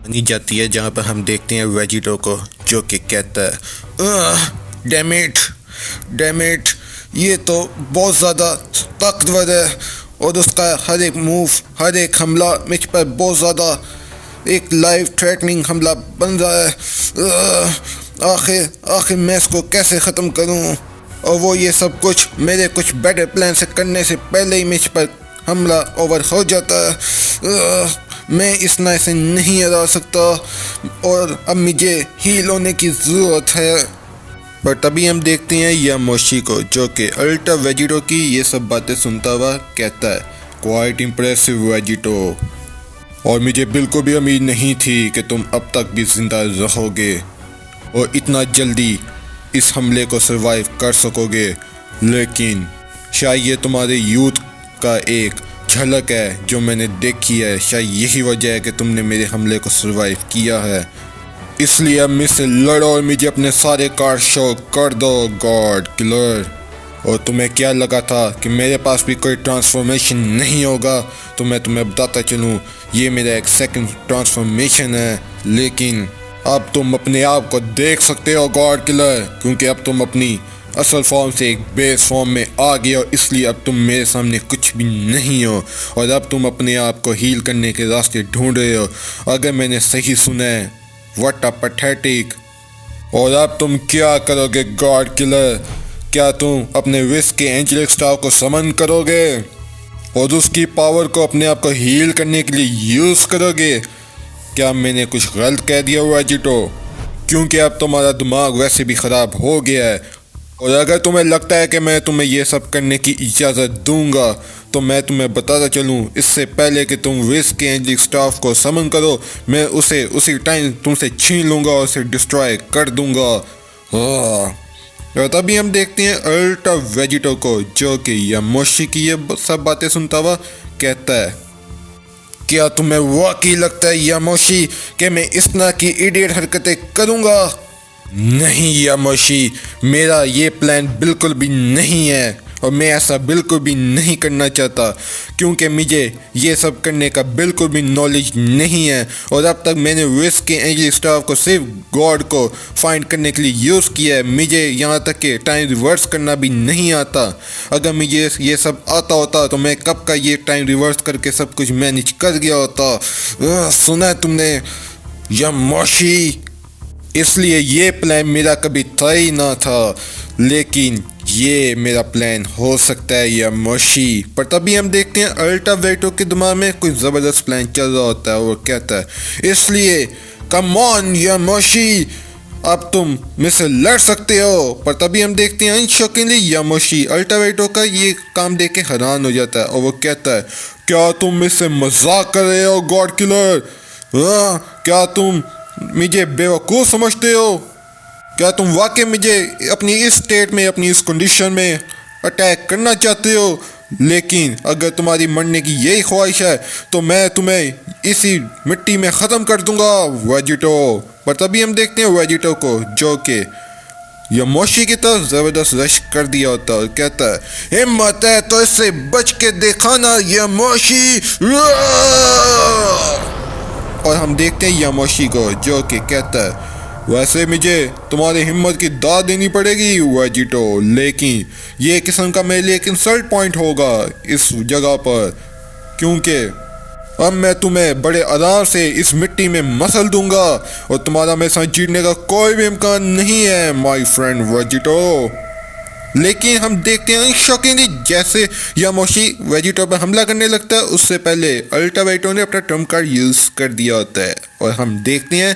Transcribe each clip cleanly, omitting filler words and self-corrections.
मानी जाती है, जहाँ पर हम देखते हैं वेजिटो को जो कि कहता है डैम इट, ये तो बहुत ज़्यादा ताकतवर है और उसका हर एक मूव, हर एक हमला मुझ पर बहुत ज़्यादा एक लाइफ थ्रेटनिंग हमला बन रहा है। आखिर मैं इसको कैसे ख़त्म करूं? और वो ये सब कुछ मेरे कुछ बेटर प्लान से करने से पहले ही मुझ पर हमला ओवर हो जाता है। मैं इस नाय से नहीं हरा सकता और अब मुझे हील होने की ज़रूरत है। पर तभी हम देखते हैं यामोशी को जो कि अल्ट्रा वेजिटो की ये सब बातें सुनता हुआ कहता है, क्वाइट इम्प्रेसिव वेजिटो, और मुझे बिल्कुल भी उम्मीद नहीं थी कि तुम अब तक भी जिंदा रहोगे और इतना जल्दी इस हमले को सरवाइव कर सकोगे। लेकिन शायद ये तुम्हारे यूथ का एक झलक है जो मैंने देखी है, शायद यही वजह है कि तुमने मेरे हमले को सरवाइव किया है। इसलिए अब मुझसे लड़ो और मुझे अपने सारे कार्ड शो कर दो गॉड किलर। और तुम्हें क्या लगा था कि मेरे पास भी कोई ट्रांसफॉर्मेशन नहीं होगा? तो मैं तुम्हें बताता चलूँ, ये मेरा एक सेकंड ट्रांसफॉर्मेशन है। लेकिन अब तुम अपने आप को देख सकते हो गॉड किलर, क्योंकि अब तुम अपनी असल फॉर्म से एक बेस फॉर्म में आ गए हो। इसलिए अब तुम मेरे सामने कुछ भी नहीं हो और अब तुम अपने आप को हील करने के रास्ते ढूंढ रहे हो। अगर मैंने सही सुना है, व्हाट अ पैथेटिक। और अब तुम क्या करोगे गॉड किलर? क्या तुम अपने विश के एंजेलिक स्टार को समन करोगे और उसकी पावर को अपने आप को हील करने के लिए यूज़ करोगे? क्या मैंने कुछ गलत कह दिया वेजिटो? क्योंकि अब तुम्हारा दिमाग वैसे भी ख़राब हो गया है। और अगर तुम्हें लगता है कि मैं तुम्हें ये सब करने की इजाज़त दूंगा, तो मैं तुम्हें बताता चलूँ, इससे पहले कि तुम विश के एंजेलिक स्टाफ को समन करो, मैं उसे उसी टाइम तुमसे छीन लूँगा और उसे डिस्ट्रॉय कर दूंगा। और तभी हम देखते हैं अल्ट्रा वेजिटो को जो कि यामोशी की ये सब बातें सुनता हुआ कहता है, क्या तुम्हें वाकई लगता है यामोशी कि मैं इस तरह की इडियट हरकतें करूँगा? नहीं यामोशी, मेरा ये प्लान बिल्कुल भी नहीं है और मैं ऐसा बिल्कुल भी नहीं करना चाहता, क्योंकि मुझे ये सब करने का बिल्कुल भी नॉलेज नहीं है। और अब तक मैंने विश के एंजेलिक स्टाफ को सिर्फ गॉड को फाइंड करने के लिए यूज़ किया है। मुझे यहाँ तक कि टाइम रिवर्स करना भी नहीं आता। अगर मुझे ये सब आता होता तो मैं कब का ये टाइम रिवर्स करके सब कुछ मैनेज कर गया होता। सुना तुमने यामोशी? इसलिए ये प्लान मेरा कभी था ही ना था, लेकिन ये मेरा प्लान हो सकता है यामोशी। पर तभी हम देखते हैं अल्ट्रा वेजिटो के दिमाग में कोई ज़बरदस्त प्लान चल रहा होता है। वो कहता है, इसलिए कम ऑन यामोशी, अब तुम मुझसे लड़ सकते हो। पर तभी हम देखते हैं अनशॉकिंगली यामोशी अल्ट्रा वेजिटो का ये काम देख के हैरान हो जाता है और वो कहता है, क्या तुम मुझसे मजाक कर रहे हो गॉड किलर? क्या तुम मुझे बेवकूफ़ समझते हो? क्या तुम वाकई मुझे अपनी इस स्टेट में, अपनी इस कंडीशन में अटैक करना चाहते हो? लेकिन अगर तुम्हारी मरने की यही ख्वाहिश है तो मैं तुम्हें इसी मिट्टी में ख़त्म कर दूंगा वेजिटो। पर तभी हम देखते हैं वेजिटो को जो कि यामोशी की तरफ ज़बरदस्त रश कर दिया होता है और कहता है, हिम्मत है तो इससे बच के दिखाना यामोशी। और हम देखते हैं यामोशी को जो कि कहता है, वैसे मुझे तुम्हारी हिम्मत की दाद देनी पड़ेगी वेजिटो, लेकिन ये किस्म का मेरे लिए एक इंसल्ट पॉइंट होगा इस जगह पर, क्योंकि अब मैं तुम्हें बड़े आराम से इस मिट्टी में मसल दूंगा और तुम्हारा मेरे साथ जीतने का कोई भी इम्कान नहीं है माय फ्रेंड वेजिटो। लेकिन हम देखते हैं शॉकिंगली जैसे यामोशी वेजिटो पर हमला करने लगता है, उससे पहले अल्ट्रा वेजिटो ने अपना ट्रम्प कार्ड यूज़ कर दिया होता है और हम देखते हैं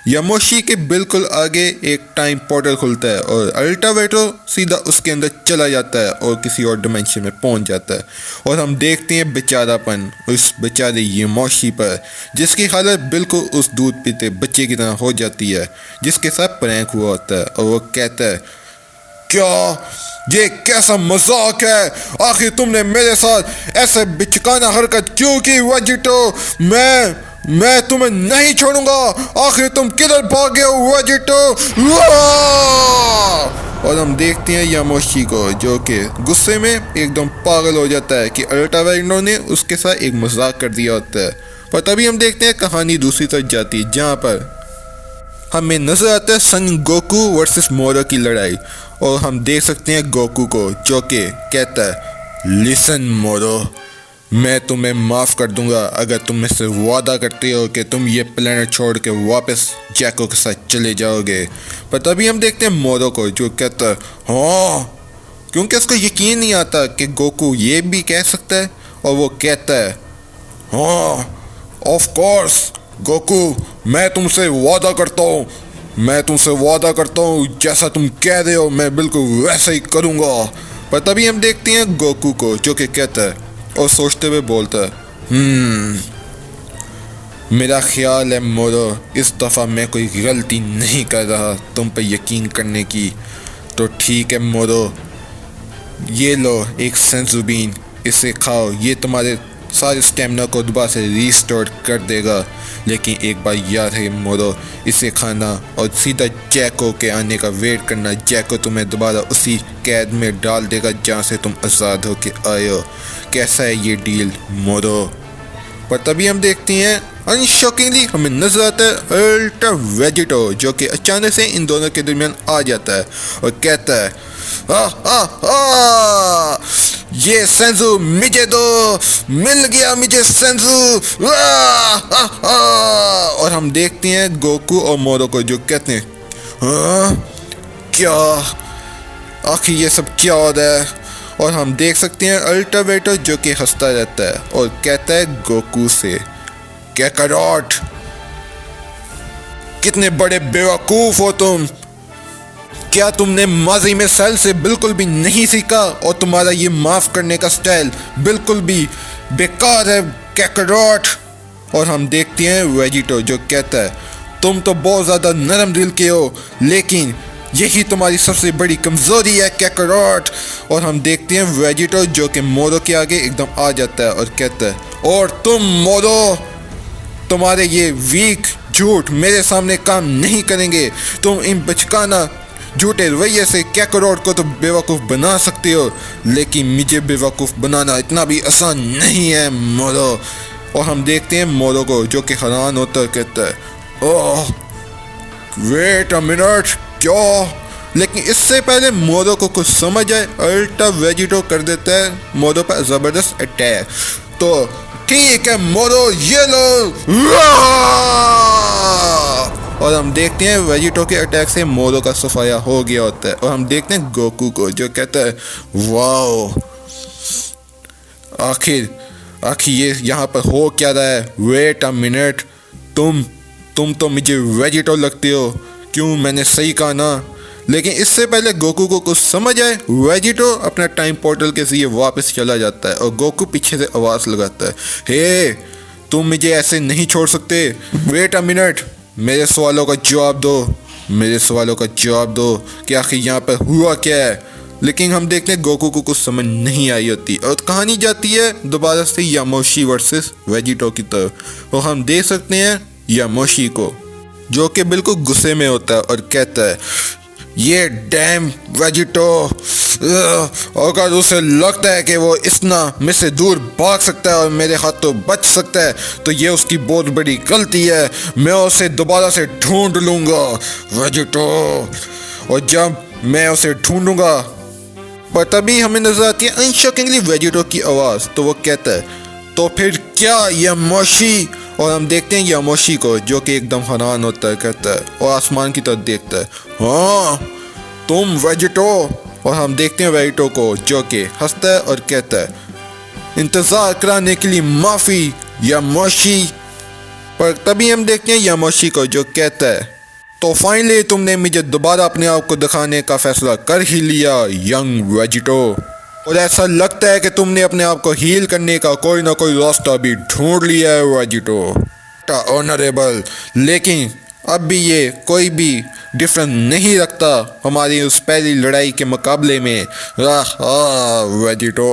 यामोशी के बिल्कुल आगे एक टाइम पोर्टल खुलता है और अल्ट्रा वेजिटो सीधा उसके अंदर चला जाता है और किसी और डिमेंशन में पहुंच जाता है। और हम देखते हैं बेचारापन उस बेचारे यामोशी पर, जिसकी हालत बिल्कुल उस दूध पीते बच्चे की तरह हो जाती है जिसके साथ प्रैंक हुआ होता है। और वो कहता है, क्या ये कैसा मजाक है? आखिर तुमने मेरे साथ ऐसे बिचकाना हरकत क्यों की वेजिटो? मैं तुम्हें नहीं छोड़ूंगा। आखिर तुम किधर भागे हो वेजिटो? और हम देखते हैं यामोशी को जो कि गुस्से में एकदम पागल हो जाता है कि अल्ट्रा वेजिटो ने उसके साथ एक मजाक कर दिया होता है। पर तभी हम देखते हैं कहानी दूसरी तरफ जाती है, जहाँ पर हमें नजर आता है सन गोकू वर्सेस मोरो की लड़ाई। और हम देख सकते हैं गोकू को, जो कि कहता है, लिसन मोरो, मैं तुम्हें माफ़ कर दूंगा अगर तुम मुझसे वादा करते हो कि तुम ये प्लेनेट छोड़ के वापस जैको के साथ चले जाओगे। पर तभी हम देखते हैं मोरो को, जो कहता है हाँ, क्योंकि उसको यकीन नहीं आता कि गोकू ये भी कह सकता है। और वो कहता है हाँ, ऑफ कोर्स गोकू, मैं तुमसे वादा करता हूँ, जैसा तुम कह रहे हो मैं बिल्कुल वैसा ही करूँगा। पर तभी हम देखते हैं गोकू को, जो कि कहता है और सोचते हुए बोलता है मेरा ख्याल है मोरो, इस दफ़ा मैं कोई गलती नहीं कर रहा तुम पे यकीन करने की। तो ठीक है मोरो, ये लो एक सेंसुबीन, इसे खाओ, ये तुम्हारे सारे स्टेमिना को दोबारा से रीस्टोर कर देगा। लेकिन एक बार याद है मोरो, इसे खाना और सीधा जैको के आने का वेट करना। जैको तुम्हें दोबारा उसी कैद में डाल देगा जहाँ से तुम आज़ाद होके आए हो। कैसा है ये डील मोरो? पर तभी हम देखते हैं अनशॉकिंगली हमें नजर आता है अल्ट्रा वेजिटो, जो कि अचानक से इन दोनों के दरमियान आ जाता है और कहता है ये सेंजू मुझे दो, मिल गया मुझे सेंजू। और हम देखते हैं गोकू और मोरो को, जो कहते हैं क्या आखिर ये सब क्या हो रहा है। और हम देख सकते हैं अल्ट्रा वेजिटो, जो कि हंसता रहता है और कहता है गोकू से, काकारोट, कितने बड़े बेवकूफ़ हो तुम, क्या तुमने माजी में सेल से बिल्कुल भी नहीं सीखा और तुम्हारा ये माफ़ करने का स्टाइल बिल्कुल भी बेकार है काकारोट। और हम देखते हैं वेजिटो, जो कहता है तुम तो बहुत ज़्यादा नरम दिल के हो, लेकिन यही तुम्हारी सबसे बड़ी कमज़ोरी है काकारोट। और हम देखते हैं वेजिटो, जो कि मोरो के आगे एकदम आ जाता है और कहता है और तुम मोरो, तुम्हारे ये वीक झूठ मेरे सामने काम नहीं करेंगे। तुम इन बचकाना झूठे रवैये से काकारोट को तो बेवकूफ़ बना सकते हो, लेकिन मुझे बेवकूफ़ बनाना इतना भी आसान नहीं है मोरो। और हम देखते हैं मोरो को, जो कि हैरान होता है, कहता है ओह वेट अ मिनट, क्या? लेकिन इससे पहले मोरो को कुछ समझ आए, अल्ट्रा वेजिटो कर देता है मोरो पर ज़बरदस्त अटैक। तो ठीक है मोरो, ये लो। और हम देखते हैं वेजिटो के अटैक से मोरो का सफाया हो गया होता है। और हम देखते हैं गोकू को, जो कहता है वाओ, आखिर ये यहाँ पर हो क्या रहा है। वेट अ मिनट, तुम तो मुझे वेजिटो लगते हो, क्यों? मैंने सही कहा ना। लेकिन इससे पहले गोकू को कुछ समझ आए, वेजिटो अपना टाइम पोर्टल के जरिए वापस चला जाता है और गोकू पीछे से आवाज़ लगाता है, हे तुम मुझे ऐसे नहीं छोड़ सकते। वेट अ मिनट, मेरे सवालों का जवाब दो कि आखिर यहाँ पर हुआ क्या है। लेकिन हम देखते हैं गोकू को कुछ समझ नहीं आई होती और कहानी जाती है दोबारा से यामोशी वर्सेस वेजिटो की तरफ। और हम देख सकते हैं यामोशी को, जो कि बिल्कुल गुस्से में होता है और कहता है ये डैम वेजिटो, अगर उसे लगता है कि वो इतना मुझसे दूर भाग सकता है और मेरे हाथों बच सकता है तो ये उसकी बहुत बड़ी गलती है। मैं उसे दोबारा से ढूंढ लूँगा वेजिटो, और जब मैं उसे ढूंढूंगा। पर तभी हमें नजर आती है अनशॉकिंगली वेजिटो की आवाज़। तो वो कहता है तो फिर क्या यामोशी? और हम देखते हैं यामोशी को, जो कि एकदम हैरान होता है, कहता है और आसमान की तरफ देखता है, हाँ तुम वेजिटो। और हम देखते हैं वेजिटो को, जो कि हंसता है और कहता है इंतज़ार कराने के लिए माफ़ी यामोशी। पर तभी हम देखते हैं यामोशी को, जो कहता है तो फाइनली तुमने मुझे दोबारा अपने आप को दिखाने का फैसला कर ही लिया यंग वेजिटो, और ऐसा लगता है कि तुमने अपने आप को हील करने का कोई ना कोई रास्ता भी ढूंढ लिया है वेजिटो ऑनरेबल। लेकिन अब भी ये कोई भी डिफरेंस नहीं रखता हमारी उस पहली लड़ाई के मुकाबले में वेजिटो।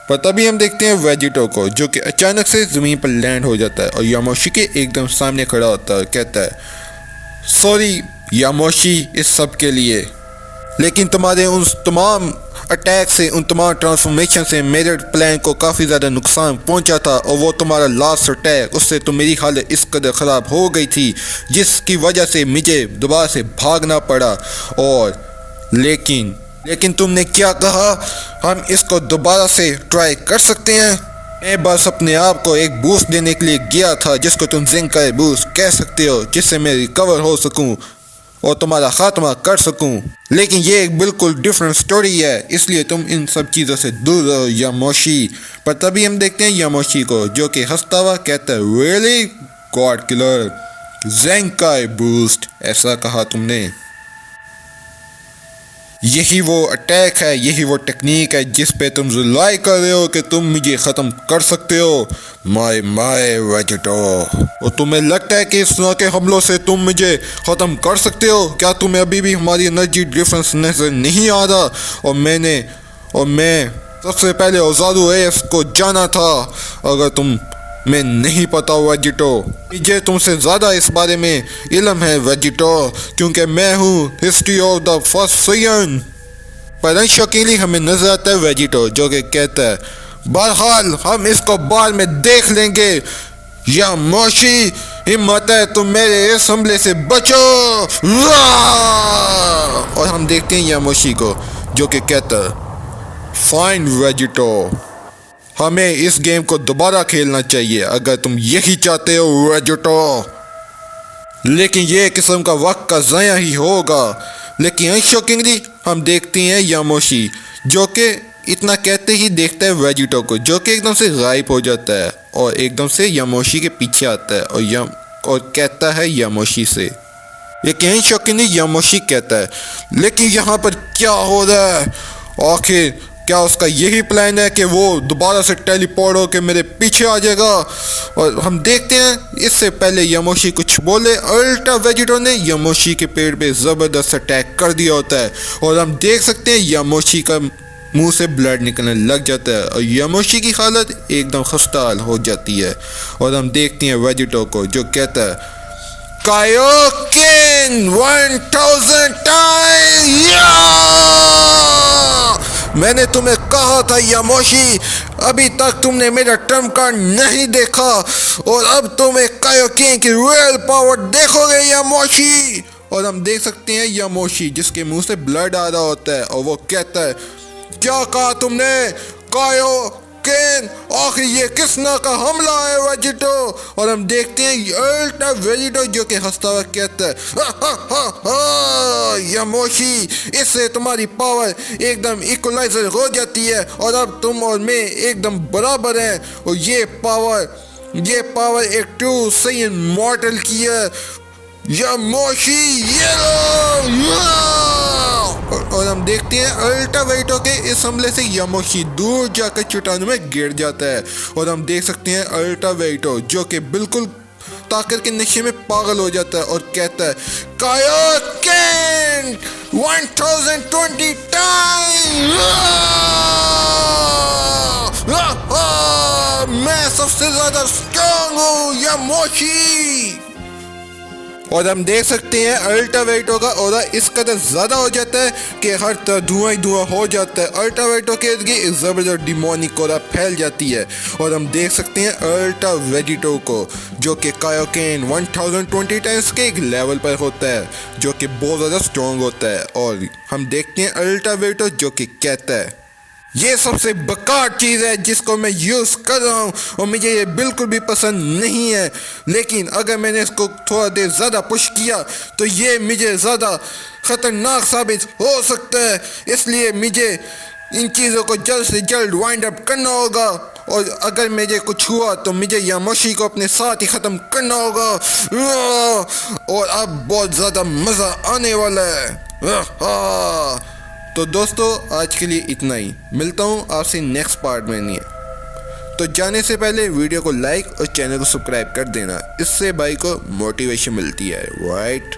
पर तभी हम देखते हैं वेजिटो को, जो कि अचानक से ज़मीन पर लैंड हो जाता है और यामोशी के एकदम सामने खड़ा होता है, कहता है सॉरी यामोशी इस सब के लिए, लेकिन तुम्हारे उन तमाम अटैक से, उन तमाम ट्रांसफॉर्मेशन से मेरे प्लान को काफ़ी ज़्यादा नुकसान पहुंचा था, और वो तुम्हारा लास्ट अटैक, उससे तो मेरी हालत इस कदर ख़राब हो गई थी जिसकी वजह से मुझे दोबारा से भागना पड़ा। और लेकिन तुमने क्या कहा, हम इसको दोबारा से ट्राई कर सकते हैं? मैं बस अपने आप को एक बूस्ट देने के लिए गया था, जिसको तुम ज़िंकाई बूस्ट कह सकते हो, जिससे मैं रिकवर हो सकूं और तुम्हारा खात्मा कर सकूं। लेकिन ये एक बिल्कुल डिफरेंट स्टोरी है, इसलिए तुम इन सब चीज़ों से दूर रहो यामोशी। पर तभी हम देखते हैं यामोशी को, जो कि हंसता हुआ कहता है, रियली गॉड किलर, ज़िंकाई बूस्ट, ऐसा कहा तुमने? यही वो अटैक है, यही वो टेक्निक है जिस पे तुम रिलाई कर रहे हो कि तुम मुझे ख़त्म कर सकते हो? माय वेजिटो, और तुम्हें लगता है कि इस तरह के हमलों से तुम मुझे ख़त्म कर सकते हो? क्या तुम्हें अभी भी हमारी एनर्जी डिफरेंस नजर नहीं आ रहा? और मैं सबसे पहले ओज़ारू एस को जाना था, अगर तुम मैं नहीं पता वेजिटो। मुझे तुमसे ज़्यादा इस बारे में इल्म है वेजिटो, क्योंकि मैं हूँ history of the first sign. पर शौकीली हमें नजर आता है वेजिटो, जो कि कहता है, बहरहाल हम इसको बाद में देख लेंगे। यामोशी, हिम्मत है तुम मेरे इस हमले से बचो। और हम देखते हैं यामोशी को, जो कि कहता है, फाइन वेजिटो, हमें इस गेम को दोबारा खेलना चाहिए अगर तुम यही चाहते हो वेजिटो। लेकिन ये किस्म का वक्त का ज़ाया ही होगा। लेकिन अनशॉकिंगली हम देखते हैं यामोशी, जो कि इतना कहते ही देखता है वेजिटो को, जो कि एकदम से गायब हो जाता है और एकदम से यामोशी के पीछे आता है और कहता है यामोशी से। लेकिन अनशॉकिंगली यामोशी कहता है, लेकिन यहाँ पर क्या हो रहा है? आखिर क्या उसका यही प्लान है कि वो दोबारा से टेलीपोर्ट होकर मेरे पीछे आ जाएगा? और हम देखते हैं इससे पहले यामोशी कुछ बोले, अल्ट्रा वेजिटो ने यामोशी के पेड़ पे ज़बरदस्त अटैक कर दिया होता है, और हम देख सकते हैं यामोशी का मुंह से ब्लड निकलने लग जाता है और यामोशी की हालत एकदम खस्ताहाल हो जाती है। और हम देखते हैं वेजिटो को, जो कहता है, कायोकेन 1000 टाइम। मैंने तुम्हें कहा था यामोशी, अभी तक तुमने मेरा ट्रम्प कार्ड नहीं देखा, और अब तुम एक कायोकेन की रियल पावर देखोगे यामोशी। और हम देख सकते हैं यामोशी जिसके मुंह से ब्लड आ रहा होता है, और वो कहता है, क्या कहा तुमने कायोकेन? आखिर ये किस ना का हमला है वेजिटो? और हम देखते हैं अल्ट्रा वेजिटो, जो कि हंसता हुआ कहता है, यामोशी, इससे तुम्हारी पावर एकदम इक्वलाइजर हो जाती है, और अब तुम और मैं एकदम बराबर हैं, और ये पावर एक ट्रू सही मॉडल की है यामोशी। और हम देखते हैं अल्ट्रा वेजिटो के इस हमले से यामोशी दूर जाकर चट्टानों में गिर जाता है, और हम देख सकते हैं अल्ट्रा वेजिटो, जो कि बिल्कुल ताकत के नशे में पागल हो जाता है और कहता है, कायोकेन 1020 टाइम। मैं सबसे ज्यादा स्ट्रॉन्ग हूँ यामोशी। और हम देख सकते हैं अल्ट्रा वेजिटो का ऑरा इस कदर ज़्यादा हो जाता है कि हर तरफ धुआं ही धुआं हो जाता है। अल्ट्रा वेजिटो के इर्द ज़बरदस्त डिमोनिक ऑरा फैल जाती है, और हम देख सकते हैं अल्ट्रा वेजिटो को, जो कि कायोकेन 1020 टाइम्स के एक लेवल पर होता है, जो कि बहुत ज़्यादा स्ट्रॉन्ग होता है। और हम देखते हैं अल्ट्रा वेजिटो, जो कि कहता है, ये सबसे बेकार चीज़ है जिसको मैं यूज़ कर रहा हूँ, और मुझे ये बिल्कुल भी पसंद नहीं है। लेकिन अगर मैंने इसको थोड़ा देर ज़्यादा पुश किया तो ये मुझे ज़्यादा ख़तरनाक साबित हो सकता है, इसलिए मुझे इन चीज़ों को जल्द से जल्द वाइंड अप करना होगा, और अगर मुझे कुछ हुआ तो मुझे यामोशी को अपने साथ ही ख़त्म करना होगा। और अब बहुत ज़्यादा मज़ा आने वाला है। तो दोस्तों, आज के लिए इतना ही। मिलता हूँ आपसे नेक्स्ट पार्ट में। नहीं तो जाने से पहले वीडियो को लाइक और चैनल को सब्सक्राइब कर देना, इससे भाई को मोटिवेशन मिलती है, राइट।